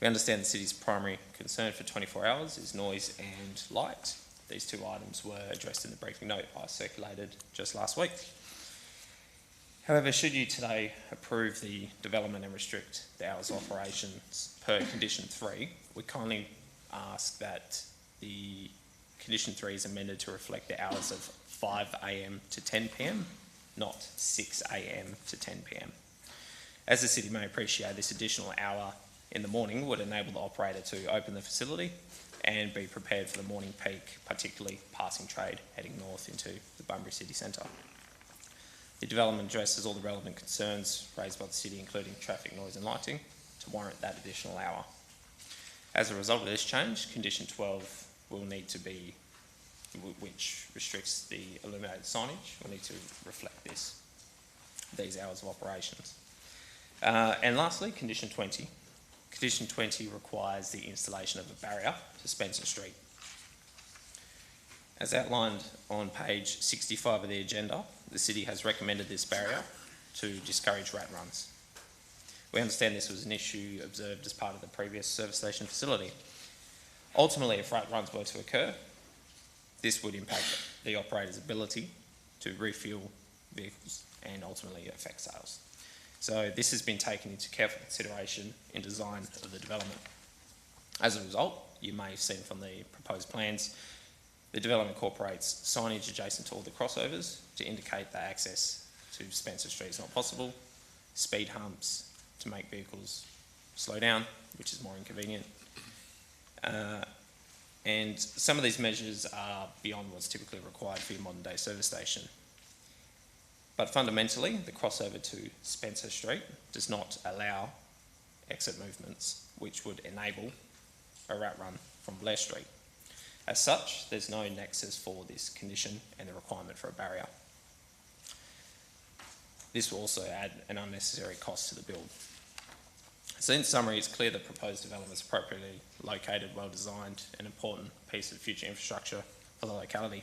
We understand the city's primary concern for 24 hours is noise and light. These 2 items were addressed in the briefing note I circulated just last week. However, should you today approve the development and restrict the hours of operations per condition 3, we kindly ask that the condition 3 is amended to reflect the hours of 5 a.m. to 10 p.m, not 6 a.m. to 10 p.m. As the city may appreciate, this additional hour in the morning would enable the operator to open the facility and be prepared for the morning peak, particularly passing trade heading north into the Bunbury city centre. The development addresses all the relevant concerns raised by the city, including traffic, noise and lighting, to warrant that additional hour. As a result of this change, condition 12 will need to be, which restricts the illuminated signage, will need to reflect these hours of operations. And lastly, condition 20. Condition 20 requires the installation of a barrier to Spencer Street. As outlined on page 65 of the agenda, the city has recommended this barrier to discourage rat runs. We understand this was an issue observed as part of the previous service station facility. Ultimately, if rat runs were to occur, this would impact the operator's ability to refuel vehicles and ultimately affect sales. So this has been taken into careful consideration in design of the development. As a result, you may have seen from the proposed plans, the development incorporates signage adjacent to all the crossovers to indicate that access to Spencer Street is not possible, speed humps to make vehicles slow down, which is more inconvenient. And some of these measures are beyond what's typically required for your modern day service station. But fundamentally, the crossover to Spencer Street does not allow exit movements, which would enable a rat run from Blair Street. As such, there's no nexus for this condition and the requirement for a barrier. This will also add an unnecessary cost to the build. So in summary, it's clear that proposed development is appropriately located, well designed, an important piece of future infrastructure for the locality.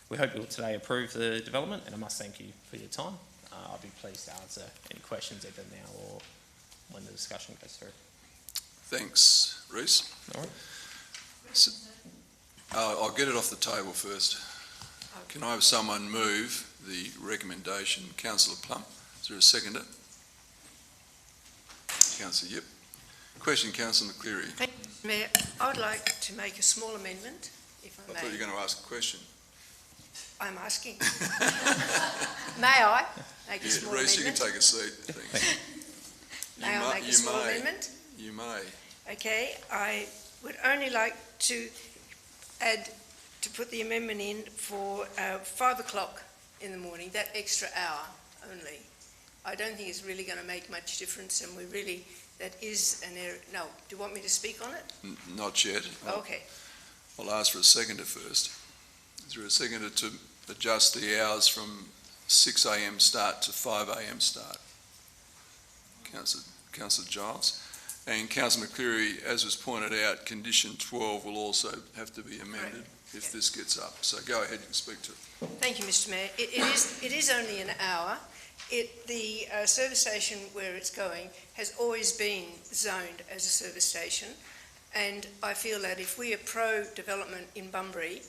We hope you will today approve the development, and I must thank you for your time. I'll be pleased to answer any questions either now or when the discussion goes through. Thanks, Reece. All right. So, I'll get it off the table first. Can I have someone move the recommendation? Councillor Plump, is there a seconder? Councillor Yip. Question, Councillor Cleary. Thank you, Mayor. I would like to make a small amendment, if I may. I thought you were going to ask a question. I'm asking. May I make a small Reece, amendment? you can take a seat. Thanks. May I make a small amendment? You may. Okay, I would only like to add, to put the amendment in for 5 o'clock in the morning, that extra hour only. I don't think it's really going to make much difference, and we really, that is an area. No, do you want me to speak on it? Not yet. Okay. I'll ask for a seconder first. Is there a seconder to adjust the hours from 6 a.m. start to 5 a.m. start? Councillor Giles. And Councillor McCleary, as was pointed out, condition 12 will also have to be amended if this gets up. So go ahead and speak to it. Thank you, Mr. Mayor. It is only an hour. The service station where it's going has always been zoned as a service station, and I feel that if we are pro-development in Bunbury,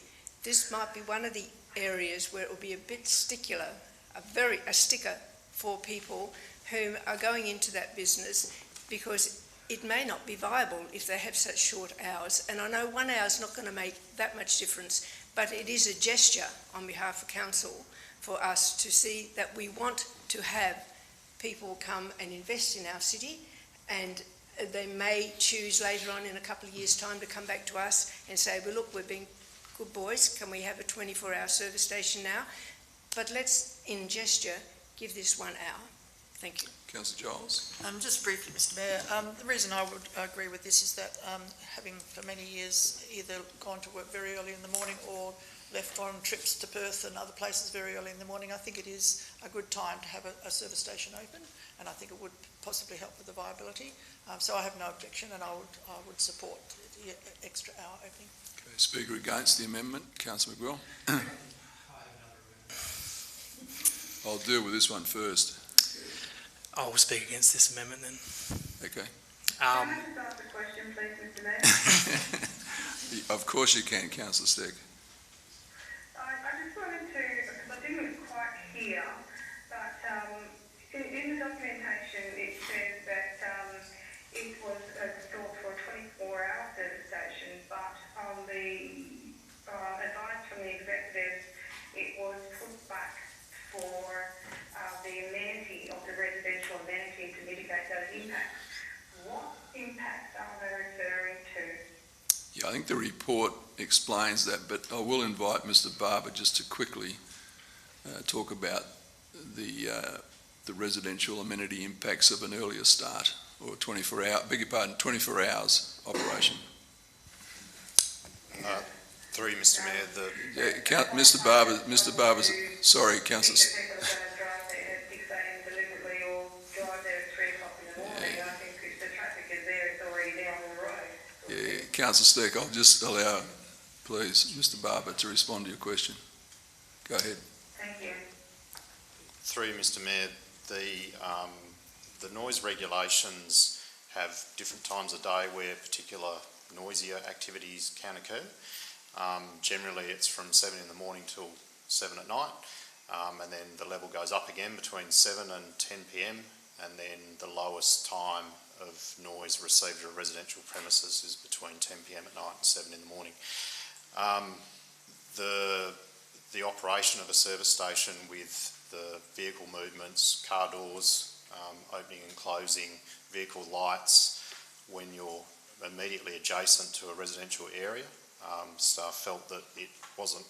this might be one of the areas where it will be a bit stickler a sticker for people who are going into that business, because it may not be viable if they have such short hours. And I know 1 hour is not going to make that much difference, but it is a gesture on behalf of council for us to see that we want to have people come and invest in our city, and they may choose later on in a couple of years' time to come back to us and say, well, look, we're being good boys, can we have a 24-hour service station now? But let's, in gesture, give this 1 hour. Thank you. Councillor Giles. Just briefly, Mr Mayor, the reason I would agree with this is that having for many years either gone to work very early in the morning or left on trips to Perth and other places very early in the morning, I think it is a good time to have a service station open, and I think it would possibly help with the viability. So I have no objection, and I would support the extra hour opening. Okay, Speaker against the amendment, Councillor McGraw. I'll deal with this one first. I'll speak against this amendment then. Okay. Can I just ask a question, please, Mr Mayor? Of course you can, Councillor Stegg. I just wanted to, because I didn't quite hear, but in the documentation it says that it was installed for a 24-hour service station, but on the advice from the executives, it was put back for the amenity of the residential amenity to mitigate those impacts. What impacts are they referring to? Yeah, I think the report explains that, but I will invite Mr Barber just to quickly talk about the residential amenity impacts of an earlier start, or 24 hours operation. Through Mr Mayor, Mr Barber, sorry, Councillor. Councillor Steck, I'll just allow, please, Mr Barber to respond to your question. Go ahead. Thank you. through you, Mr Mayor, the noise regulations have different times of day where particular noisier activities can occur. Generally it's from 7 in the morning till 7 at night, and then the level goes up again between 7 and 10 p.m, and then the lowest time of noise received at a residential premises is between 10 p.m. at night and 7 in the morning. The operation of a service station with the vehicle movements, car doors, opening and closing, vehicle lights, when you're immediately adjacent to a residential area, staff felt that it wasn't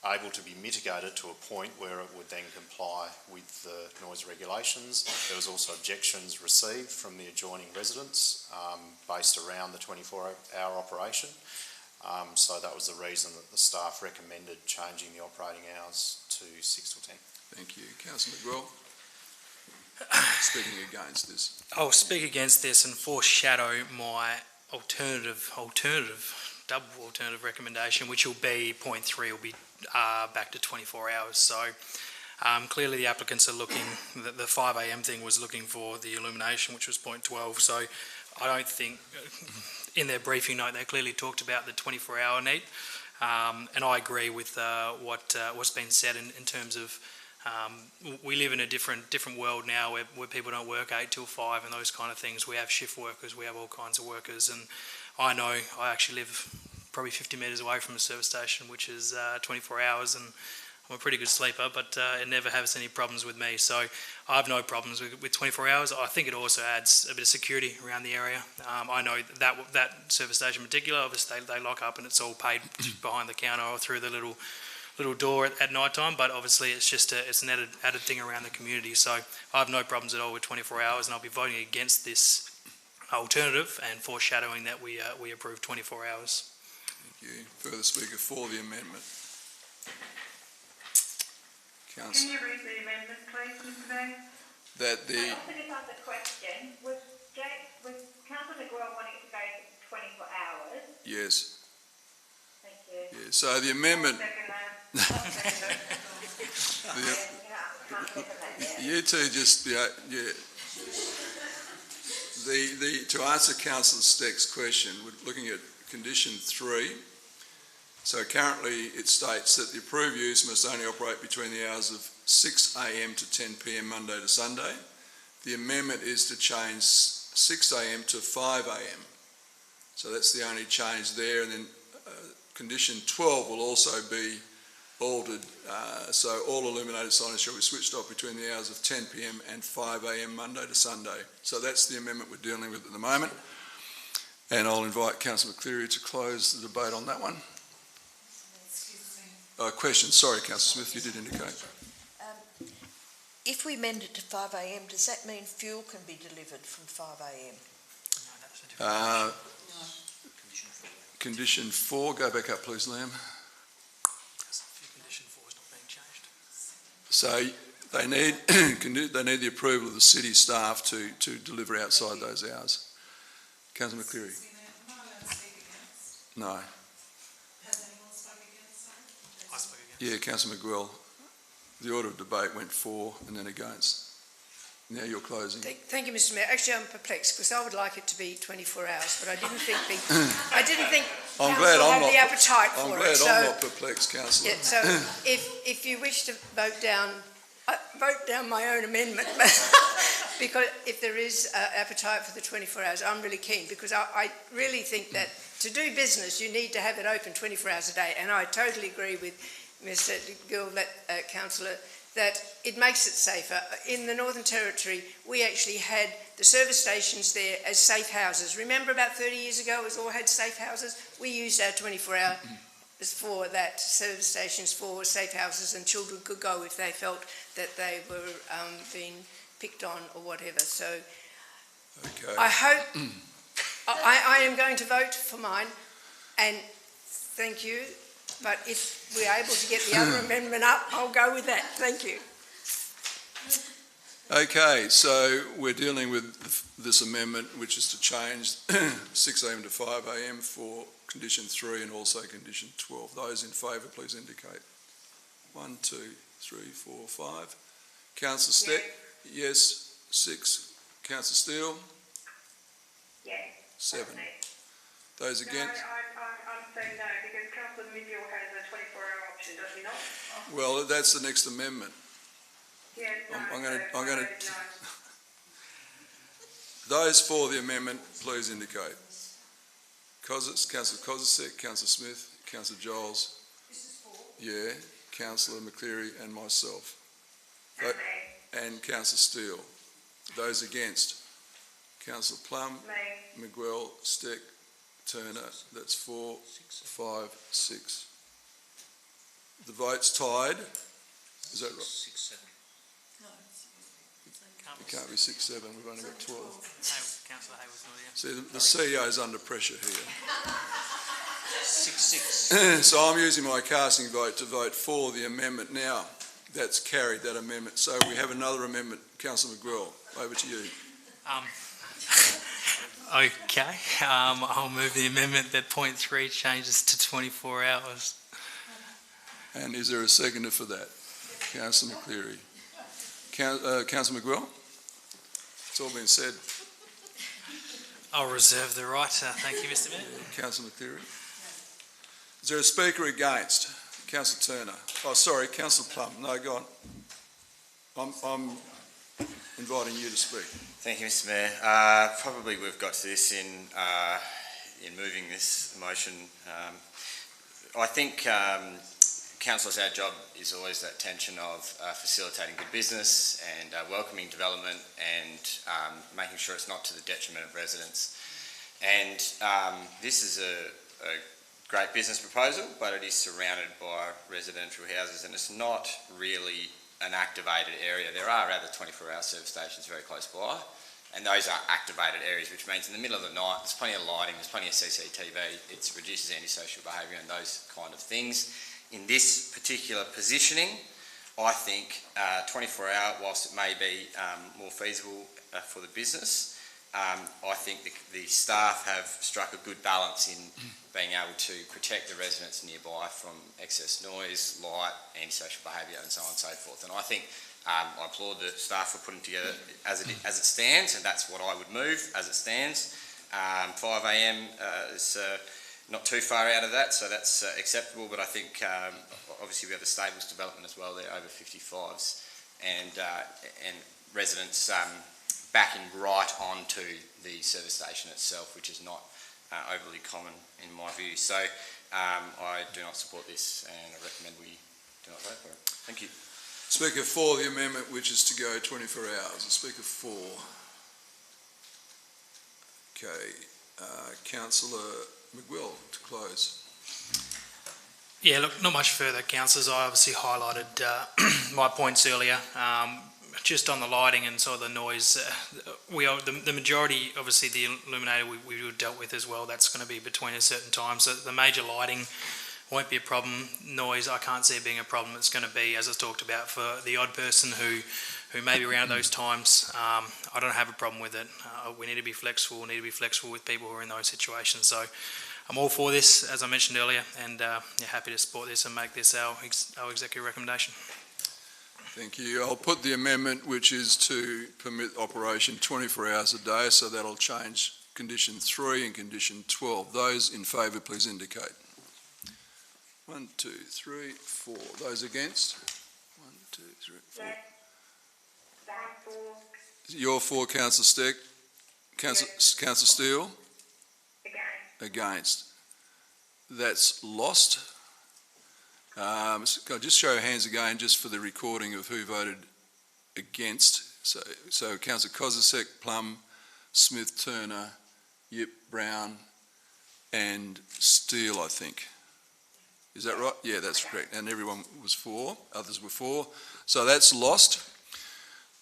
able to be mitigated to a point where it would then comply with the noise regulations. There was also objections received from the adjoining residents based around the 24-hour operation. So that was the reason that the staff recommended changing the operating hours to 6 till 10. Thank you. Councillor McGraw. Speaking against this. I'll speak against this and foreshadow my double alternative recommendation, which will be point 3 will be back to 24 hours. So clearly the applicants are looking, the 5 a.m. thing was looking for the illumination, which was point 12. So I don't think, in their briefing note, they clearly talked about the 24-hour need. And I agree with what's been said in terms of we live in a different world now where people don't work 8 till 5 and those kind of things. We have shift workers, we have all kinds of workers, and I know I actually live probably 50 metres away from a service station, which is 24 hours, and I'm a pretty good sleeper, but it never has any problems with me. So I have no problems with 24 hours. I think it also adds a bit of security around the area. I know that service station in particular, obviously they lock up and it's all paid behind the counter or through the little door at night time, but obviously it's just it's an added thing around the community. So I have no problems at all with 24 hours, and I'll be voting against this alternative and foreshadowing that we approve 24 hours. Thank you. Further speaker for the amendment. Can you read the amendment, please, Mr Mayor? That the... I also just asked a question. Was Councillor McGraw wanting it to go 24 hours? Yes. Thank you. Yeah, so the amendment... You two just... Yeah. To answer Councillor Steck's question, we're looking at condition 3. So currently it states that the approved use must only operate between the hours of 6 a.m. to 10 p.m. Monday to Sunday. The amendment is to change 6 a.m. to 5 a.m. So that's the only change there. And then condition 12 will also be altered. So all illuminated signage shall be switched off between the hours of 10 p.m. and 5 a.m. Monday to Sunday. So that's the amendment we're dealing with at the moment. And I'll invite Councillor McCleary to close the debate on that one. Question. Sorry, Councillor Smith, you did indicate. If we amend it to 5 a.m, does that mean fuel can be delivered from 5 a.m? Condition 4, go back up please, Liam. Condition 4 is not being changed. So they need the approval of the city staff to deliver outside those hours. Councillor McCleary. No. Has anyone spoken against, sorry? I spoke against. Yeah, Councillor McGuell. The order of debate went for and then against. Now you're closing. Thank you, Mr. Mayor. Actually, I'm perplexed because I would like it to be 24 hours, but I didn't think I'm glad I'm the appetite for it. I'm glad I'm not perplexed, Councillor. Yeah, so if you wish to vote down my own amendment, because if there is appetite for the 24 hours, I'm really keen because I really think that to do business you need to have it open 24 hours a day, and I totally agree with Mr. Gill, Councillor, that it makes it safer. In the Northern Territory, we actually had the service stations there as safe houses. Remember about 30 years ago, it all had safe houses? We used our 24-hour for that, service stations for safe houses, and children could go if they felt that they were being picked on or whatever. So okay. I hope, I am going to vote for mine, and thank you. But if we're able to get the other amendment up, I'll go with that. Thank you. Okay, so we're dealing with this amendment, which is to change 6 a.m. to 5 a.m. for condition 3 and also condition 12. Those in favour, please indicate. 1, 2, 3, 4, 5. Councillor Steck? Yes. 6. Councillor Steele? Yes. 7. Those against? No, I'm saying no, because Councillor Mitchell has a 24-hour option, does he not? Well, that's the next amendment. Yes, no. I'm going to. No. Those for the amendment, please indicate. Councillor Kozisek, Councillor Smith, Councillor Giles. This is for? Yeah, Councillor McCleary and myself. And Councillor Steele. Those against? Councillor Plum, Miguel, Steck, Turner. That's 4, 5, 6. The vote's tied. Is that right? 6, 7. No. It can't be 6, 7. We've only got 12. Councillor Hayward's not here. See, the CEO is under pressure here. 6, 6. So I'm using my casting vote to vote for the amendment now. That's carried, that amendment. So we have another amendment. Councillor McGraw, over to you. Okay, I'll move the amendment that point 3 changes to 24 hours. And is there a seconder for that? Councillor McCleary. Councillor McGraw? It's all been said. I'll reserve the right. Thank you, Mr. Mayor. Councillor McCleary. Is there a speaker against? Councillor Turner. Oh, sorry, Councillor Plum. No, go on. I'm inviting you to speak. Thank you, Mr. Mayor. Probably we've got to this in moving this motion. I think councillors, our job is always that tension of facilitating good business and welcoming development and making sure it's not to the detriment of residents. And this is a great business proposal, but it is surrounded by residential houses, and it's not really an activated area. There are other 24-hour service stations very close by, and those are activated areas, which means in the middle of the night there's plenty of lighting, there's plenty of CCTV, it reduces antisocial behaviour and those kind of things. In this particular positioning, I think 24-hour, whilst it may be more feasible for the business, I think the staff have struck a good balance in being able to protect the residents nearby from excess noise, light, antisocial behaviour and so on and so forth. And I think I applaud the staff for putting together as it stands, and that's what I would move as it stands. 5 a.m. is not too far out of that, so that's acceptable. But I think obviously we have the stables development as well. They're over 55s, and residents backing right onto the service station itself, which is not overly common in my view. So I do not support this, and I recommend we do not vote for it. Thank you. Speaker for the amendment, which is to go 24 hours. Speaker for. Okay. Councillor McWill to close. Yeah, look, not much further, councillors. I obviously highlighted my points earlier. Just on the lighting and sort of the noise, the majority, obviously the illuminator we dealt with as well, that's going to be between a certain time. So the major lighting won't be a problem. Noise, I can't see it being a problem. It's going to be, as I talked about, for the odd person who may be around those times. I don't have a problem with it. We need to be flexible. We need to be flexible with people who are in those situations. So I'm all for this, as I mentioned earlier, and happy to support this and make this our executive recommendation. Thank you. I'll put the amendment, which is to permit operation 24 hours a day, so that'll change condition 3 and condition 12. Those in favour, please indicate. 1, 2, 3, 4. Those against? 1, 2, 3, 4. You're for, Councillor Steck. Councillor Steele? Against. That's lost. Can I just show hands again, just for the recording of who voted against? So Councillor Kozisek, Plum, Smith, Turner, Yip, Brown, and Steele, I think. Is that right? Yeah, that's correct. And everyone was for. Others were for. So that's lost.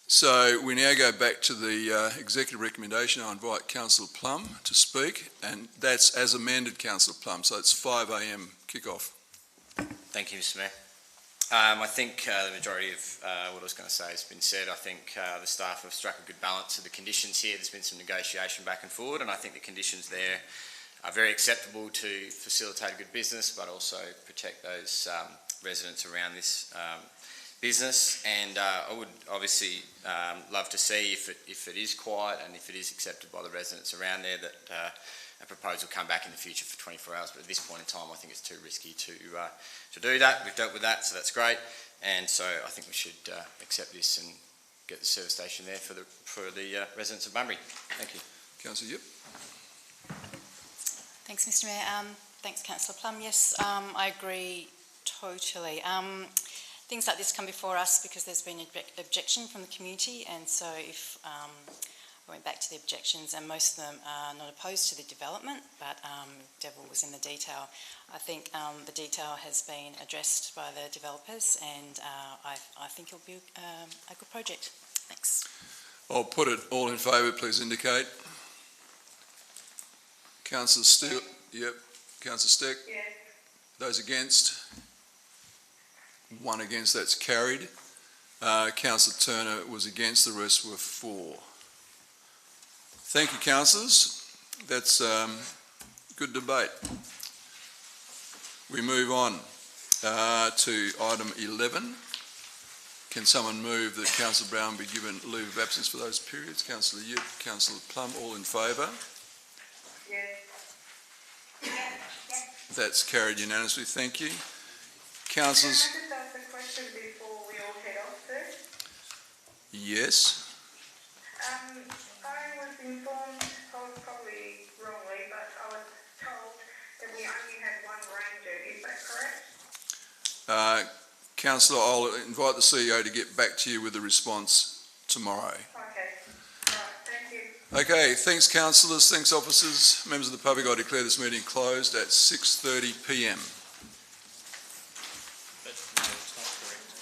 So we now go back to the executive recommendation. I invite Councillor Plum to speak, and that's as amended, Councillor Plum. So it's 5 a.m. kick-off. Thank you, Mr. Mayor. I think the majority of what I was going to say has been said. I think the staff have struck a good balance of the conditions here. There's been some negotiation back and forward, and I think the conditions there are very acceptable to facilitate a good business, but also protect those residents around this business. And I would obviously love to see if it is quiet and if it is accepted by the residents around there, that a proposal come back in the future for 24 hours. But at this point in time, I think it's too risky to do that. We've dealt with that, so that's great. And so I think we should accept this and get the service station there for the residents of Bunbury. Thank you. Councillor Yip. Thanks, Mr. Mayor. Thanks, Councillor Plum. Yes, I agree totally. Things like this come before us because there's been an objection from the community, and so if I went back to the objections, and most of them are not opposed to the development, but devil was in the detail. I think the detail has been addressed by the developers, and I think it'll be a good project. Thanks. I'll put it all in favour, please indicate. Councillor Steele? Yep. Councillor Steck? Yes. Those against? 1 against, that's carried. Councillor Turner was against, the rest were for. Thank you, councillors. That's good debate. We move on to item 11. Can someone move that Councillor Brown be given leave of absence for those periods? Councillor Yip, Councillor Plum, all in favour? Yes. That's carried unanimously. Thank you. Councillors? Can I just ask a question before we all head off, sir? Yes. I was informed, probably wrongly, but I was told that we only had one ranger. Is that correct? Councillor, I'll invite the CEO to get back to you with a response tomorrow. Okay. All right. Thank you. Okay, thanks councillors, thanks officers, members of the public. I declare this meeting closed at 6:30 p.m. But no, it's not correct.